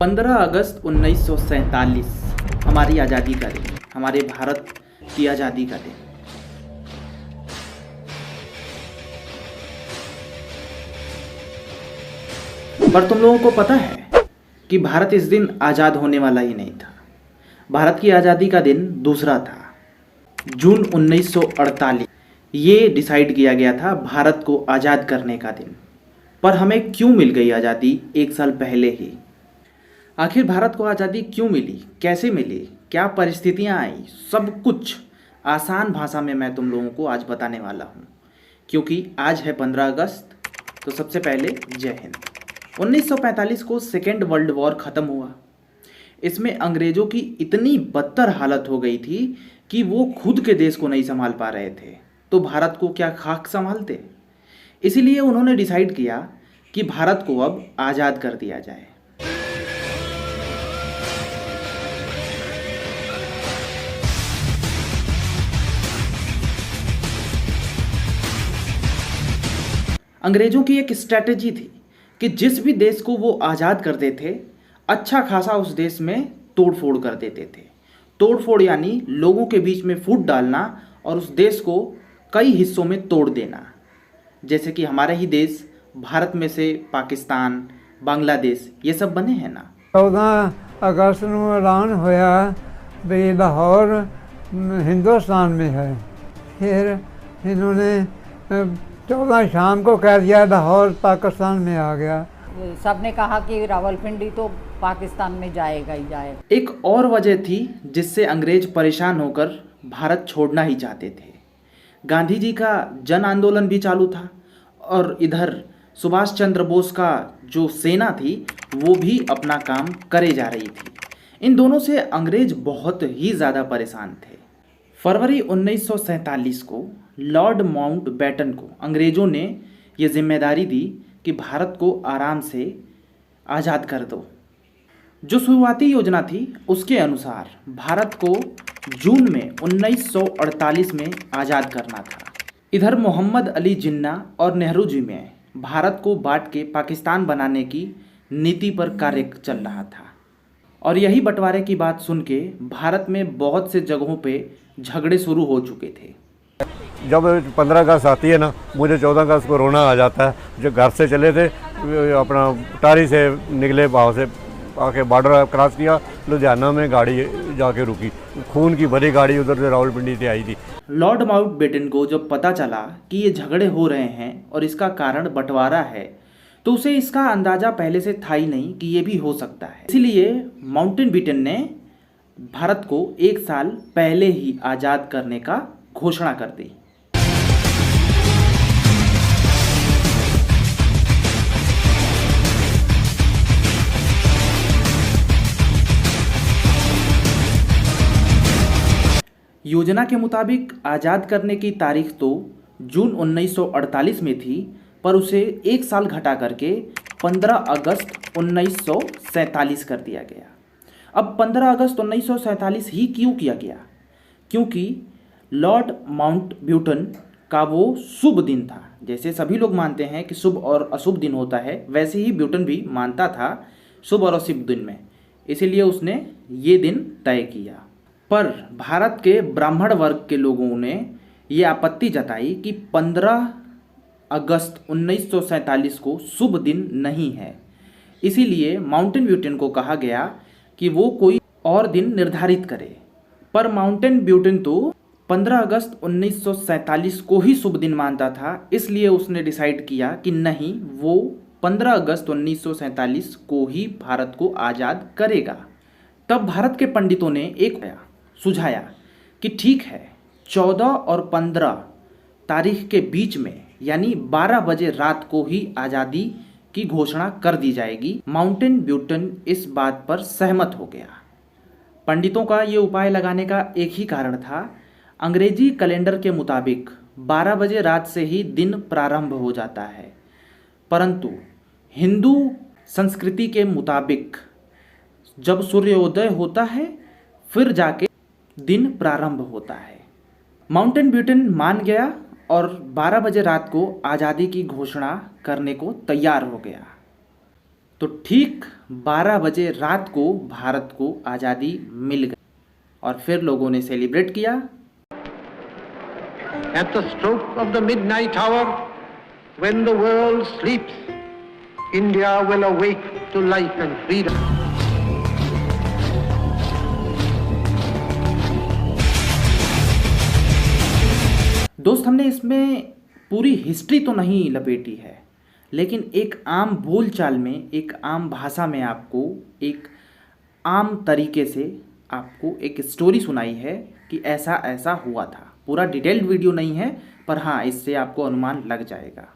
15 अगस्त 1947 हमारी आज़ादी का दिन, हमारे भारत की आज़ादी का दिन। पर तुम लोगों को पता है कि भारत इस दिन आज़ाद होने वाला ही नहीं था। भारत की आज़ादी का दिन दूसरा था, जून 1948। ये डिसाइड किया गया था भारत को आज़ाद करने का दिन। पर हमें क्यों मिल गई आज़ादी एक साल पहले ही? आखिर भारत को आज़ादी क्यों मिली, कैसे मिली, क्या परिस्थितियां आई, सब कुछ आसान भाषा में मैं तुम लोगों को आज बताने वाला हूं। क्योंकि आज है 15 अगस्त। तो सबसे पहले जय हिंद। 1945 को सेकेंड वर्ल्ड वॉर ख़त्म हुआ। इसमें अंग्रेज़ों की इतनी बदतर हालत हो गई थी कि वो खुद के देश को नहीं संभाल पा रहे थे, तो भारत को क्या खाक संभालते। इसीलिए उन्होंने डिसाइड किया कि भारत को अब आज़ाद कर दिया जाए। अंग्रेज़ों की एक स्ट्रैटेजी थी कि जिस भी देश को वो आज़ाद करते थे, अच्छा खासा उस देश में तोड़ फोड़ कर देते थे। तोड़ फोड़ यानी लोगों के बीच में फूट डालना और उस देश को कई हिस्सों में तोड़ देना। जैसे कि हमारे ही देश भारत में से पाकिस्तान, बांग्लादेश ये सब बने हैं ना। 14 अगस्त ਨੂੰ ऐलान होया भी लाहौर हिंदुस्तान में है। फिर इन्होंने 14 शाम को कह दिया लाहौर पाकिस्तान में आ गया। सबने कहा कि रावलपिंडी तो पाकिस्तान में जाएगा ही जाएगा। एक और वजह थी जिससे अंग्रेज परेशान होकर भारत छोड़ना ही चाहते थे। गांधी जी का जन आंदोलन भी चालू था और इधर सुभाष चंद्र बोस का जो सेना थी वो भी अपना काम करे जा रही थी। इन दोनों से अंग्रेज बहुत ही ज़्यादा परेशान थे। फरवरी 1947 को लॉर्ड माउंटबेटन को अंग्रेज़ों ने ये जिम्मेदारी दी कि भारत को आराम से आज़ाद कर दो। जो शुरुआती योजना थी उसके अनुसार भारत को जून में 1948 में आज़ाद करना था। इधर मोहम्मद अली जिन्ना और नेहरू जी में भारत को बांट के पाकिस्तान बनाने की नीति पर कार्य चल रहा था। और यही बंटवारे की बात सुन के भारत में बहुत से जगहों पे झगड़े शुरू हो चुके थे। जब 15 अगस्त आती है ना, मुझे 14 अगस्त को रोना आ जाता है। जो घर से चले थे अपना टारी से निकले, वहाँ से आके बॉर्डर क्रॉस किया, लुधियाना में गाड़ी जाके रुकी, खून की भरी गाड़ी उधर से रावलपिंडी से आई थी। लॉर्ड माउंटबेटन को जब पता चला कि ये झगड़े हो रहे हैं और इसका कारण बंटवारा है, तो उसे इसका अंदाज़ा पहले से था ही नहीं कि ये भी हो सकता है। इसीलिए माउंटबेटन ने भारत को एक साल पहले ही आज़ाद करने का घोषणा कर दी। योजना के मुताबिक आज़ाद करने की तारीख तो जून 1948 में थी, पर उसे एक साल घटा करके 15 अगस्त 1947 कर दिया गया। अब 15 अगस्त 1947 ही क्यों किया गया? क्योंकि लॉर्ड माउंटबेटन का वो शुभ दिन था। जैसे सभी लोग मानते हैं कि शुभ और अशुभ दिन होता है, वैसे ही ब्यूटन भी मानता था शुभ और अशुभ दिन में, इसीलिए उसने ये दिन तय किया। पर भारत के ब्राह्मण वर्ग के लोगों ने ये आपत्ति जताई कि 15 अगस्त 1947 को शुभ दिन नहीं है। इसीलिए माउंटबेटन को कहा गया कि वो कोई और दिन निर्धारित करे। पर माउंटबेटन तो 15 अगस्त 1947 को ही शुभ दिन मानता था, इसलिए उसने डिसाइड किया कि नहीं, वो 15 अगस्त 1947 को ही भारत को आज़ाद करेगा। तब भारत के पंडितों ने एक सुझाया कि ठीक है, 14 और 15 तारीख के बीच में यानी 12 बजे रात को ही आज़ादी की घोषणा कर दी जाएगी। माउंटबेटन इस बात पर सहमत हो गया। पंडितों का ये उपाय लगाने का एक ही कारण था, अंग्रेजी कैलेंडर के मुताबिक 12 बजे रात से ही दिन प्रारंभ हो जाता है, परंतु हिंदू संस्कृति के मुताबिक जब सूर्योदय होता है फिर जाके दिन प्रारंभ होता है। माउंटबेटन मान गया और 12 बजे रात को आज़ादी की घोषणा करने को तैयार हो गया। तो ठीक 12 बजे रात को भारत को आज़ादी मिल गई और फिर लोगों ने सेलिब्रेट किया। At the stroke of the midnight hour, when the world sleeps, India will awake to life and freedom. दोस्त, हमने इसमें पूरी हिस्ट्री तो नहीं लपेटी है, लेकिन एक आम बोलचाल में, एक आम भाषा में आपको एक आम तरीके से आपको एक स्टोरी सुनाई है कि ऐसा ऐसा हुआ था। पूरा डिटेल्ड वीडियो नहीं है, पर हाँ, इससे आपको अनुमान लग जाएगा।